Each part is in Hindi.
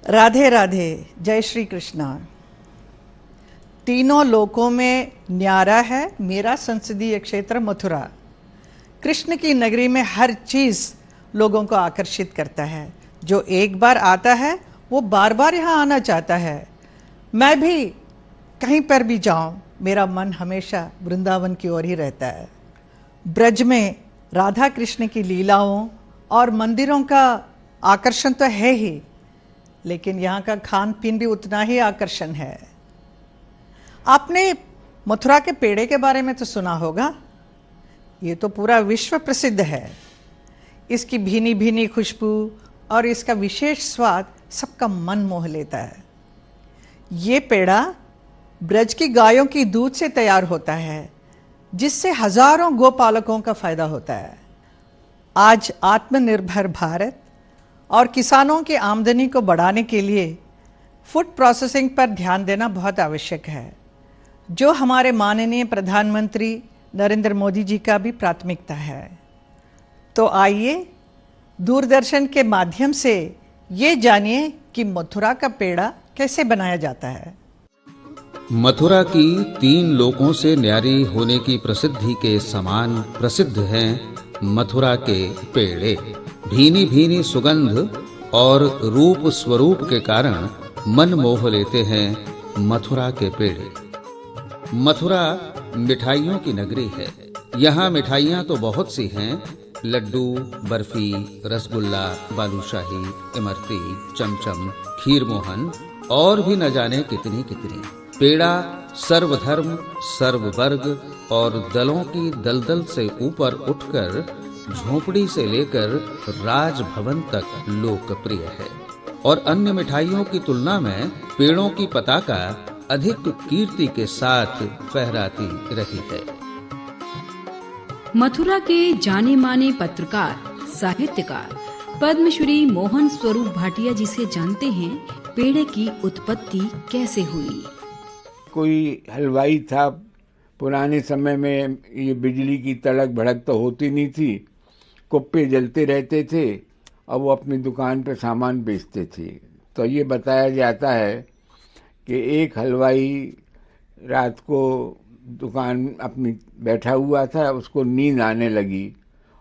राधे राधे, जय श्री कृष्णा। तीनों लोकों में न्यारा है मेरा संसदीय क्षेत्र मथुरा। कृष्ण की नगरी में हर चीज़ लोगों को आकर्षित करता है। जो एक बार आता है वो बार बार यहाँ आना चाहता है। मैं भी कहीं पर भी जाऊँ, मेरा मन हमेशा वृंदावन की ओर ही रहता है। ब्रज में राधा कृष्ण की लीलाओं और मंदिरों का आकर्षण तो है ही, लेकिन यहाँ का खान पीन भी उतना ही आकर्षण है। आपने मथुरा के पेड़े के बारे में तो सुना होगा। ये तो पूरा विश्व प्रसिद्ध है। इसकी भीनी भीनी खुशबू और इसका विशेष स्वाद सबका मन मोह लेता है। ये पेड़ा ब्रज की गायों की दूध से तैयार होता है, जिससे हजारों गोपालकों का फायदा होता है। आज आत्मनिर्भर भारत और किसानों की आमदनी को बढ़ाने के लिए फूड प्रोसेसिंग पर ध्यान देना बहुत आवश्यक है, जो हमारे माननीय प्रधानमंत्री नरेंद्र मोदी जी का भी प्राथमिकता है। तो आइए दूरदर्शन के माध्यम से ये जानिए कि मथुरा का पेड़ा कैसे बनाया जाता है। मथुरा की 3 लोकों से न्यारी होने की प्रसिद्धि के समान प्रसिद्ध हैं मथुरा के पेड़े। भीनी भीनी सुगंध और रूप स्वरूप के कारण मन मोह लेते हैं मथुरा के पेड़े। मथुरा मिठाइयों की नगरी है। यहाँ मिठाइयाँ तो बहुत सी हैं, लड्डू, बर्फी, रसगुल्ला, बालूशाही, इमरती, चमचम, खीर मोहन और भी न जाने कितनी कितनी। पेड़ा सर्वधर्म, सर्ववर्ग और दलों की दलदल से ऊपर उठकर झोपड़ी से लेकर राजभवन तक लोकप्रिय है और अन्य मिठाइयों की तुलना में पेड़ों की पताका अधिक कीर्ति के साथ फहराती रही है। मथुरा के जाने माने पत्रकार, साहित्यकार पद्मश्री मोहन स्वरूप भाटिया जी से जानते हैं पेड़े की उत्पत्ति कैसे हुई। कोई हलवाई था। पुराने समय में ये बिजली की तड़क भड़क तो होती नहीं थी, कुप्पे जलते रहते थे और वो अपनी दुकान पे सामान बेचते थे। तो ये बताया जाता है कि एक हलवाई रात को दुकान अपनी बैठा हुआ था, उसको नींद आने लगी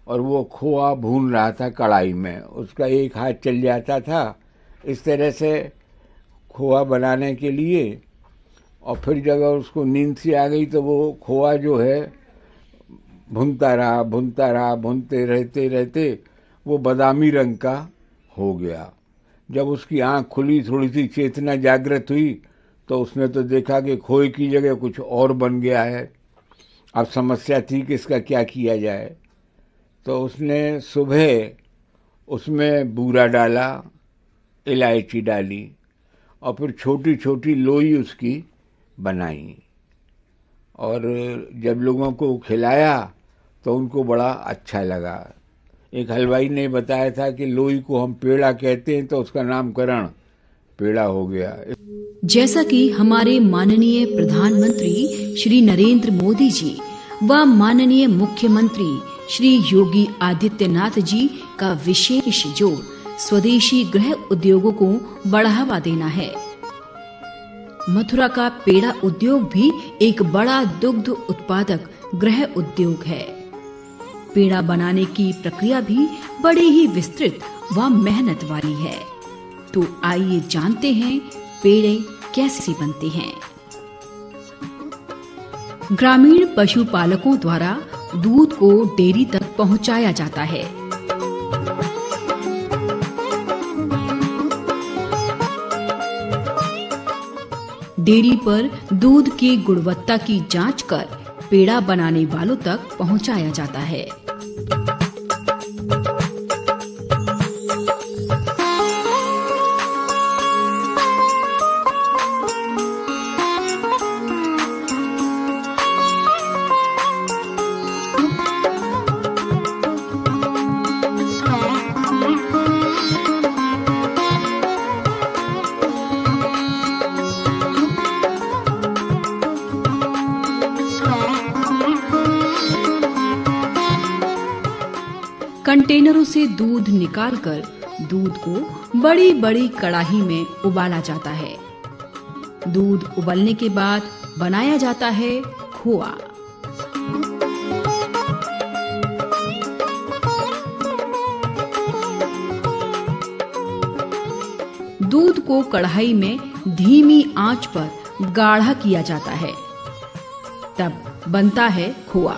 और वो खोआ भून रहा था कढ़ाई में। उसका एक हाथ चल जाता था इस तरह से खोआ बनाने के लिए, और फिर जब उसको नींद सी आ गई तो वो खोआ जो है भुनता रहा, भुनते रहते रहते वो बादामी रंग का हो गया। जब उसकी आंख खुली, थोड़ी सी चेतना जागृत हुई, तो उसने तो देखा कि खोए की जगह कुछ और बन गया है। अब समस्या थी कि इसका क्या किया जाए। तो उसने सुबह उसमें बूरा डाला, इलायची डाली और फिर छोटी छोटी लोई उसकी बनाई और जब लोगों को खिलाया तो उनको बड़ा अच्छा लगा। एक हलवाई ने बताया था कि लोई को हम पेड़ा कहते हैं, तो उसका नामकरण पेड़ा हो गया। जैसा कि हमारे माननीय प्रधानमंत्री श्री नरेंद्र मोदी जी व माननीय मुख्यमंत्री श्री योगी आदित्यनाथ जी का विशेष जोर स्वदेशी गृह उद्योगों को बढ़ावा देना है। मथुरा का पेड़ा उद्योग भी एक बड़ा दुग्ध उत्पादक गृह उद्योग है। पेड़ा बनाने की प्रक्रिया भी बड़ी ही विस्तृत व मेहनत वाली है। तो आइए जानते हैं पेड़े कैसे बनते हैं। ग्रामीण पशुपालकों द्वारा दूध को डेयरी तक पहुंचाया जाता है। डेयरी पर दूध की गुणवत्ता की जांच कर पेड़ा बनाने वालों तक पहुंचाया जाता है। कंटेनरों से दूध निकालकर दूध को बड़ी बड़ी कड़ाही में उबाला जाता है। दूध उबलने के बाद बनाया जाता है खोआ। दूध को कढ़ाई में धीमी आंच पर गाढ़ा किया जाता है, तब बनता है खोआ।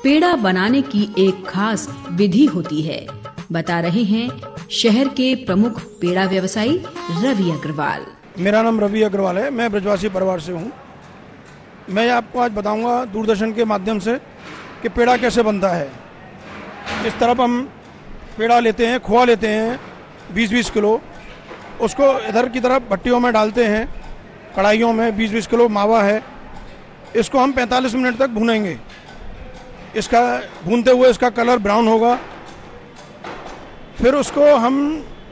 पेड़ा बनाने की एक खास विधि होती है, बता रहे हैं शहर के प्रमुख पेड़ा व्यवसायी रवि अग्रवाल। मेरा नाम रवि अग्रवाल है, मैं ब्रजवासी परिवार से हूँ। मैं आपको आज बताऊंगा दूरदर्शन के माध्यम से कि पेड़ा कैसे बनता है। इस तरफ हम पेड़ा लेते हैं, खोआ लेते हैं 20-20 किलो, उसको इधर की तरफ भट्टियों में डालते हैं, कढ़ाइयों में 20-20 किलो मावा है, इसको हम 45 मिनट तक भूनेंगे। इसका भूनते हुए इसका कलर ब्राउन होगा, फिर उसको हम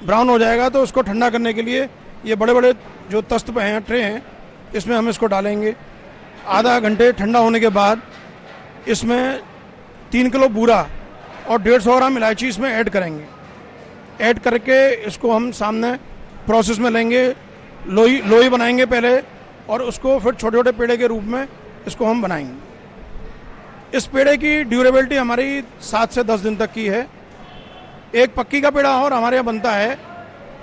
ब्राउन हो जाएगा तो उसको ठंडा करने के लिए ये बड़े बड़े जो तस्त पे हैं, ट्रे हैं, इसमें हम इसको डालेंगे। आधा घंटे ठंडा होने के बाद इसमें 3 किलो बूरा और 150 ग्राम इलायची इसमें ऐड करेंगे। ऐड करके इसको हम सामने प्रोसेस में लेंगे, लोई बनाएंगे पहले और उसको फिर छोटे छोटे पेड़े के रूप में इसको हम बनाएंगे। इस पेड़े की ड्यूरेबिलिटी हमारी 7 से 10 दिन तक की है। एक पक्की का पेड़ा और हमारे यहाँ बनता है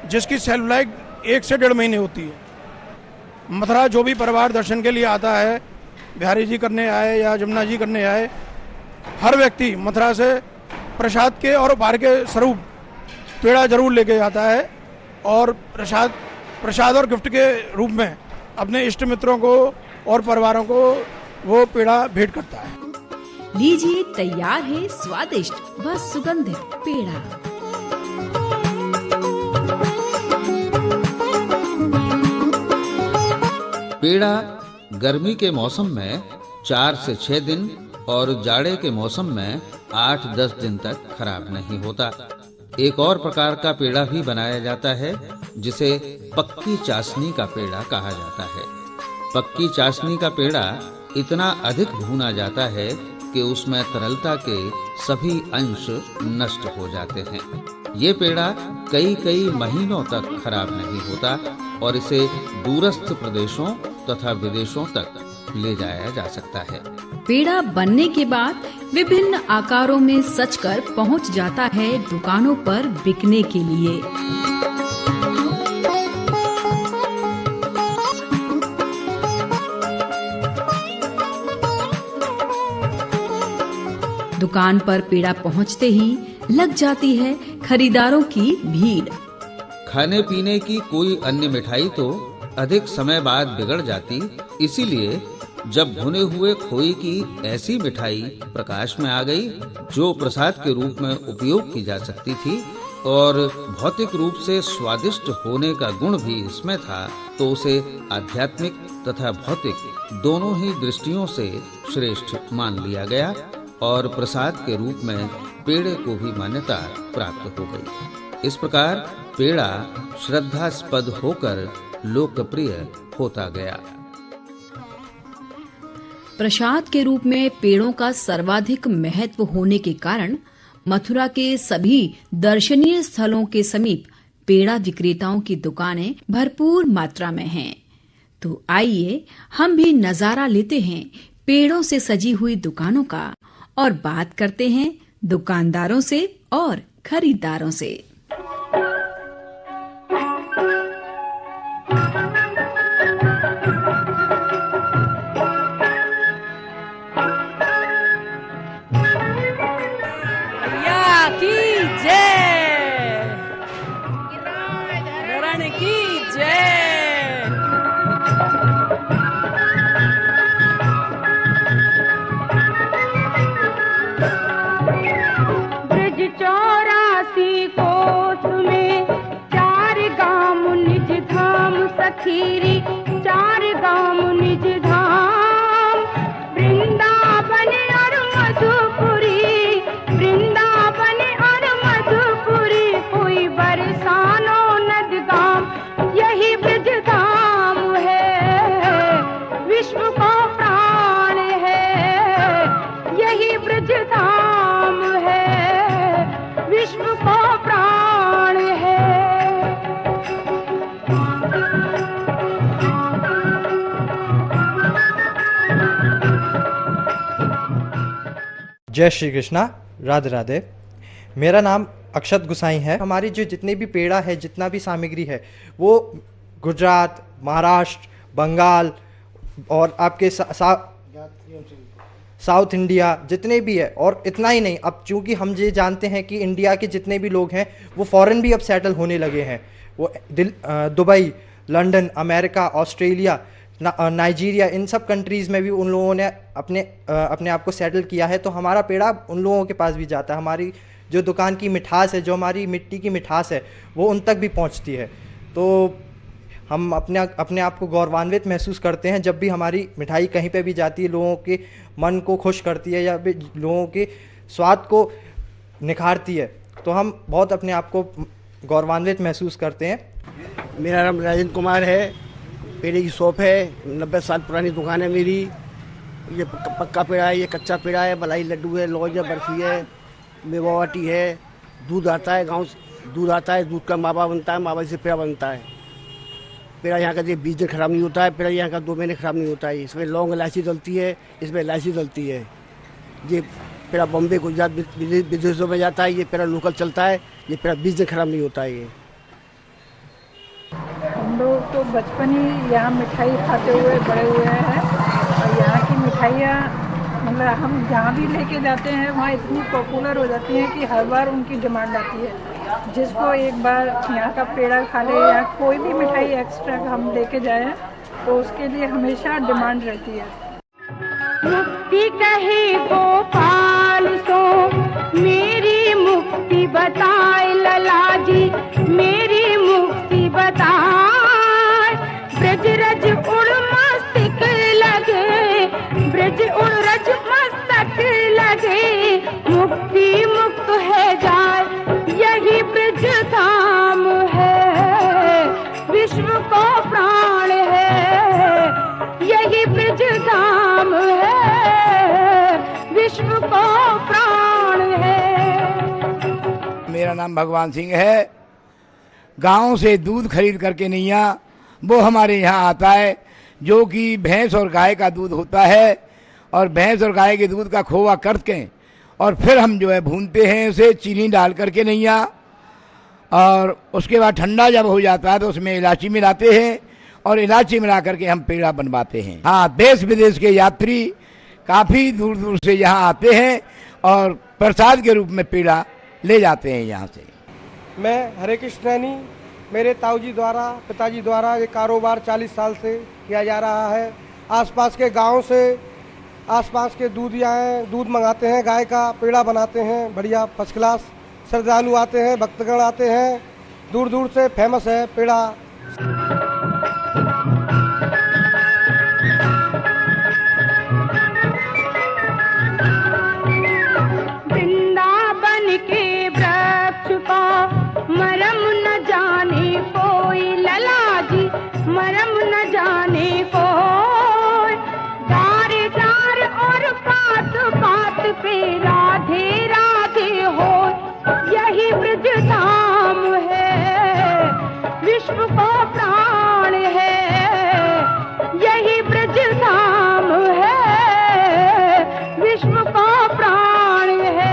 जिसकी सेल्फ लाइफ 1 से 1.5 महीने होती है। मथुरा जो भी परिवार दर्शन के लिए आता है, बिहारी जी करने आए या जमुना जी करने आए, हर व्यक्ति मथुरा से प्रसाद के और उपहार के स्वरूप पेड़ा जरूर लेके आता है और प्रसाद और गिफ्ट के रूप में अपने इष्ट मित्रों को और परिवारों को वो पेड़ा भेंट करता है। लीजिए, तैयार है स्वादिष्ट व सुगंधित पेड़ा। पेड़ा गर्मी के मौसम में 4 से 6 दिन और जाड़े के मौसम में 8-10 दिन तक खराब नहीं होता। एक और प्रकार का पेड़ा भी बनाया जाता है जिसे पक्की चाशनी का पेड़ा कहा जाता है। पक्की चाशनी का पेड़ा इतना अधिक भूना जाता है कि उसमें तरलता के सभी अंश नष्ट हो जाते हैं। ये पेड़ा कई महीनों तक खराब नहीं होता और इसे दूरस्थ प्रदेशों तथा विदेशों तक ले जाया जा सकता है। पेड़ा बनने के बाद विभिन्न आकारों में सजकर पहुंच जाता है दुकानों पर बिकने के लिए। दुकान पर पेड़ा पहुंचते ही लग जाती है खरीदारों की भीड़। खाने पीने की कोई अन्य मिठाई तो अधिक समय बाद बिगड़ जाती, इसीलिए जब भुने हुए खोए की ऐसी मिठाई प्रकाश में आ गई जो प्रसाद के रूप में उपयोग की जा सकती थी और भौतिक रूप से स्वादिष्ट होने का गुण भी इसमें था, तो उसे आध्यात्मिक तथा भौतिक दोनों ही दृष्टियों से श्रेष्ठ मान लिया गया और प्रसाद के रूप में पेड़े को भी मान्यता प्राप्त हो गई। इस प्रकार पेड़ा श्रद्धास्पद होकर लोकप्रिय होता गया। प्रसाद के रूप में पेड़ों का सर्वाधिक महत्व होने के कारण मथुरा के सभी दर्शनीय स्थलों के समीप पेड़ा विक्रेताओं की दुकानें भरपूर मात्रा में हैं। तो आइए हम भी नजारा लेते हैं पेड़ों से सजी हुई दुकानों का और बात करते हैं दुकानदारों से और खरीदारों से। या की जय, रण की जय। खीरी 4 गांव निज धाम, वृंदावन और मधुरा। जय श्री कृष्णा, राधे राधे। मेरा नाम अक्षत गुसाई है। हमारी जो जितने भी पेड़ा है, जितना भी सामग्री है, वो गुजरात, महाराष्ट्र, बंगाल और आपके साउथ इंडिया जितने भी है, और इतना ही नहीं, अब चूंकि हम ये जानते हैं कि इंडिया के जितने भी लोग हैं वो फॉरेन भी अब सेटल होने लगे हैं। वो Dubai, London, America, Australia, Nigeria, इन सब कंट्रीज़ में भी उन लोगों ने अपने आप को सेटल किया है। तो हमारा पेड़ा उन लोगों के पास भी जाता है। हमारी जो दुकान की मिठास है, जो हमारी मिट्टी की मिठास है, वो उन तक भी पहुंचती है। तो हम अपने आप को गौरवान्वित महसूस करते हैं जब भी हमारी मिठाई कहीं पे भी जाती है, लोगों के मन को खुश करती है या भी लोगों के स्वाद को निखारती है, तो हम बहुत अपने आप को गौरवान्वित महसूस करते हैं। मेरा नाम राजेंद्र कुमार है। पेड़े की शॉप है, 90 साल पुरानी दुकान है मेरी। ये पक्का पेड़ा है, ये कच्चा पेड़ा है, मलाई लड्डू है, लौज है, बर्फी है, मेवा बाटी है। दूध आता है, गाँव से दूध आता है, दूध का मावा बनता है, मावा से पेड़ा बनता है। पेड़ा यहाँ का 20 दिन खराब नहीं होता है। पेड़ा यहाँ का 2 महीने खराब नहीं होता है। इसमें लौंग इलायची डलती है, इसमें इलायची डलती है। ये पेड़ा बॉम्बे, गुजरात, विदेशों में जाता है। ये पेड़ा लोकल चलता है। ये पेड़ा 20 दिन खराब नहीं होता है। ये हम लोग तो बचपन ही यहाँ मिठाई खाते हुए बड़े हुए हैं, और यहाँ की मिठाइयाँ मतलब हम जहाँ भी लेके जाते हैं वहाँ इतनी पॉपुलर हो जाती हैं कि हर बार उनकी डिमांड आती है। जिसको एक बार यहाँ का पेड़ा खा ले या कोई भी मिठाई एक्स्ट्रा हम लेके जाएं तो उसके लिए हमेशा डिमांड रहती है। मुक्ति कहे गोपाल सो मेरी मुक्ति बताए लला जी, मेरी मुक्ति बताए। ब्रज रज उड़ मस्तक लगे, ब्रज उड़ रज मस्तक लगे, मुक्ति मुक्त है जाए यही ब्रज धाम है, विश्व को प्राण है यही ब्रज धाम है, विश्व को प्राण है। मेरा नाम भगवान सिंह है। गांव से दूध खरीद करके नैया वो हमारे यहाँ आता है, जो कि भैंस और गाय का दूध होता है, और भैंस और गाय के दूध का खोवा करके और फिर हम जो है भूनते हैं उसे चीनी डाल करके नैया, और उसके बाद ठंडा जब हो जाता है तो उसमें इलायची मिलाते हैं और इलायची मिला करके हम पेड़ा बनवाते हैं। हाँ, देश विदेश के यात्री काफ़ी दूर दूर से यहाँ आते हैं और प्रसाद के रूप में पेड़ा ले जाते हैं यहाँ से। मैं हरे कृष्णानी, मेरे ताऊजी द्वारा, पिताजी द्वारा ये कारोबार 40 साल से किया जा रहा है। आसपास के गांव से, आसपास के दूधिया हैं, दूध मंगाते हैं, गाय का पेड़ा बनाते हैं, बढ़िया फर्स्ट क्लास। श्रद्धालु आते हैं, भक्तगण आते हैं, दूर दूर से फेमस है पेड़ा। वृंदावन के वृक्ष का मरम न जाने कोई लला जी, मरम न जाने कोई। डार डार और पात पात पे राधे राधे हो यही ब्रज धाम है, विश्व को प्राण है यही ब्रज धाम है, विश्व को प्राण है।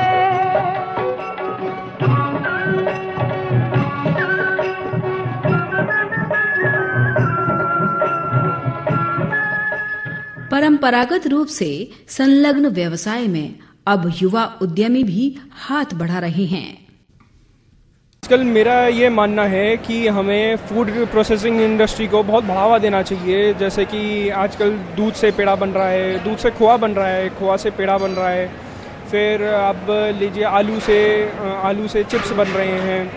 परंपरागत रूप से संलग्न व्यवसाय में अब युवा उद्यमी भी हाथ बढ़ा रहे हैं। आजकल मेरा ये मानना है कि हमें फूड प्रोसेसिंग इंडस्ट्री को बहुत बढ़ावा देना चाहिए। जैसे कि आजकल दूध से पेड़ा बन रहा है, दूध से खोआ बन रहा है, खोआ से पेड़ा बन रहा है। फिर अब लीजिए आलू से चिप्स बन रहे हैं,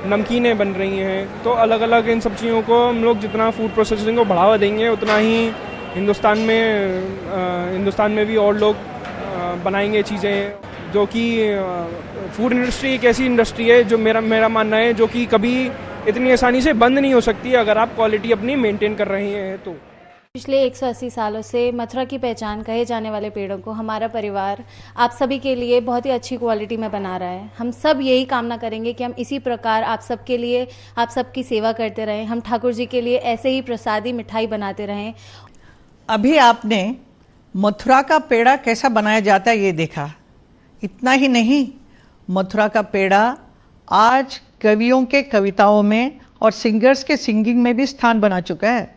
नमकीनें बन रही हैं। तो अलग अलग इन सब चीज़ों को हम लोग जितना फूड प्रोसेसिंग को बढ़ावा देंगे उतना ही हिंदुस्तान में भी और लोग बनाएंगे चीज़ें। जो कि फूड इंडस्ट्री एक ऐसी इंडस्ट्री है जो मेरा मानना है जो कि कभी इतनी आसानी से बंद नहीं हो सकती अगर आप क्वालिटी अपनी मेंटेन कर रहे हैं तो। पिछले 180 सालों से मथुरा की पहचान कहे जाने वाले पेड़ों को हमारा परिवार आप सभी के लिए बहुत ही अच्छी क्वालिटी में बना रहा है। हम सब यही कामना करेंगे कि हम इसी प्रकार आप सबके लिए, आप सबकी सेवा करते रहें। हम ठाकुर जी के लिए ऐसे ही प्रसादी मिठाई बनाते रहें। अभी आपने मथुरा का पेड़ा कैसा बनाया जाता है ये देखा। इतना ही नहीं, मथुरा का पेड़ा आज कवियों के कविताओं में और सिंगर्स के सिंगिंग में भी स्थान बना चुका है।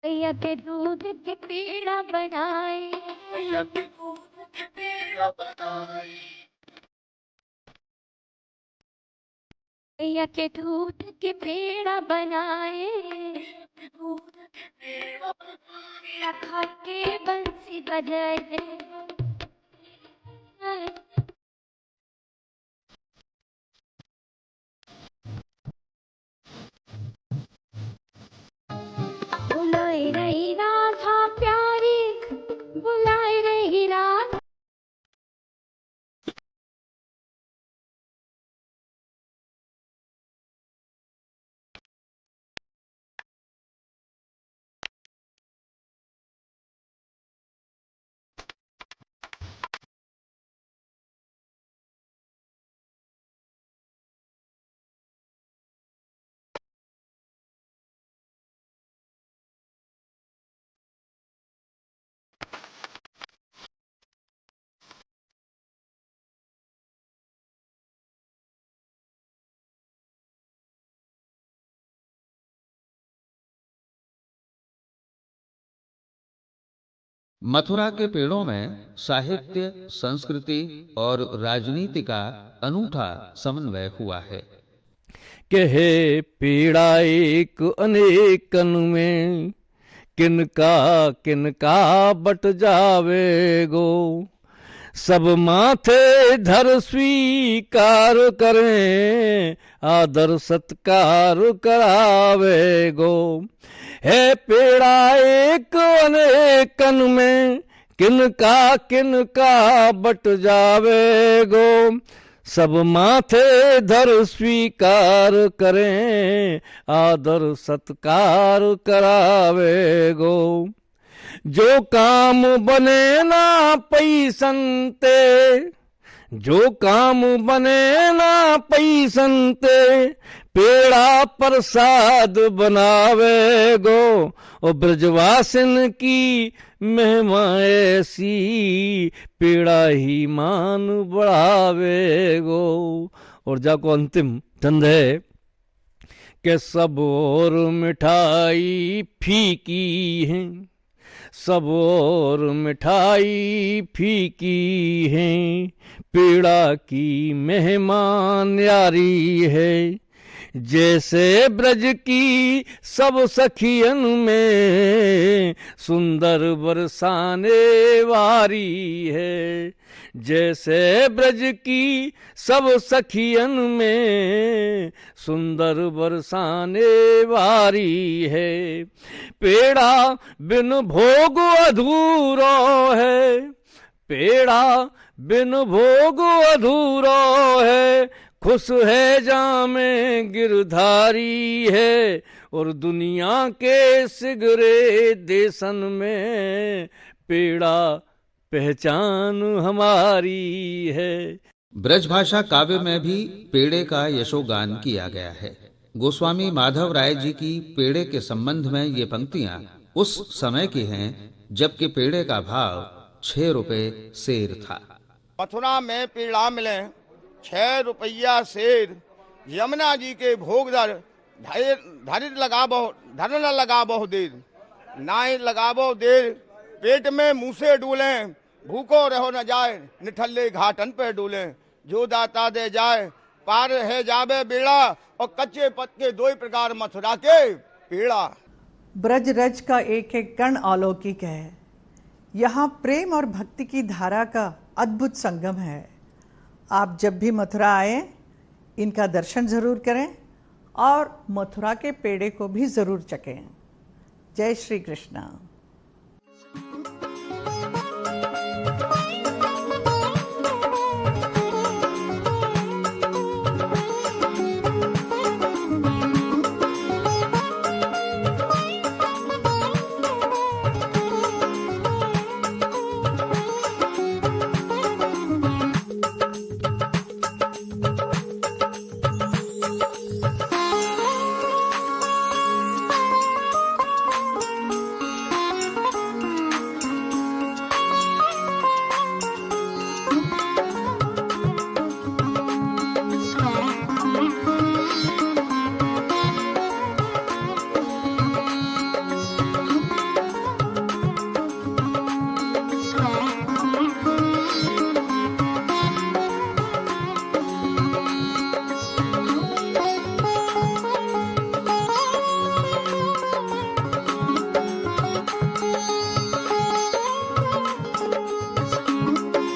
भैया के दूध के पेड़ा बनाए, भैया के दूध के पेड़ा बनाए, भैया के दूध के पेड़ा बनाए, दूध के पेड़ा बनाए, खा के बंसी बजाए। बुलाए रही राधा प्यारी, बुलाए रही राधा। मथुरा के पेड़ों में साहित्य, संस्कृति और राजनीति का अनूठा समन्वय हुआ है। कहे पीड़ा एक अनेकन में, किनका किनका बट जावे गो। सब माथे धर स्वीकार करें, आदर सत्कार करावे गो। है पेड़ा एक अनेकन में, किनका किनका बट जावे गो। सब माथे धर स्वीकार करें, आदर सत्कार करावे गो। जो काम बने ना पैसन ते, जो काम बने ना पैसन ते, पेड़ा प्रसाद बनावे गो, और ब्रजवासिन की महिमा ऐसी, पेड़ा ही मान बढ़ावे गो। और जाको अंतिम चंद है कि सब और मिठाई फीकी है, सब और मिठाई फीकी है, पेड़ा की मेहमान न्यारी है। जैसे ब्रज की सब सखियन में सुंदर बरसाने वारी है, जैसे ब्रज की सब सखियन में सुंदर बरसाने वारी है। पेड़ा बिन भोग अधूरो है, पेड़ा बिन भोग अधूरो है, खुश है जामे गिरधारी है, और दुनिया के सिगरे देशन में पेड़ा पहचान हमारी है। ब्रजभाषा काव्य में भी पेड़े का यशोगान किया गया है। गोस्वामी माधव राय जी की पेड़े के संबंध में ये पंक्तियां उस समय की हैं जबकि पेड़े का भाव 6 रुपए सेर था। मथुरा में पेड़ा मिले 6 रुपया सेर, यमुना जी के भोग दर धर लगाबो देर, नाई लगाबो देर, पेट में मुंह से डूले, भूखो रहो न जाए, निठल्ले घाटन पे डूले, जो दाता दे जाए पार है जाबे बेड़ा, और कच्चे पत के 2 प्रकार मथुरा के पेड़ा। ब्रज रज का एक एक कण अलौकिक है। यहाँ प्रेम और भक्ति की धारा का अद्भुत संगम है। आप जब भी मथुरा आए इनका दर्शन जरूर करें और मथुरा के पेड़े को भी जरूर चखें। जय श्री कृष्णा।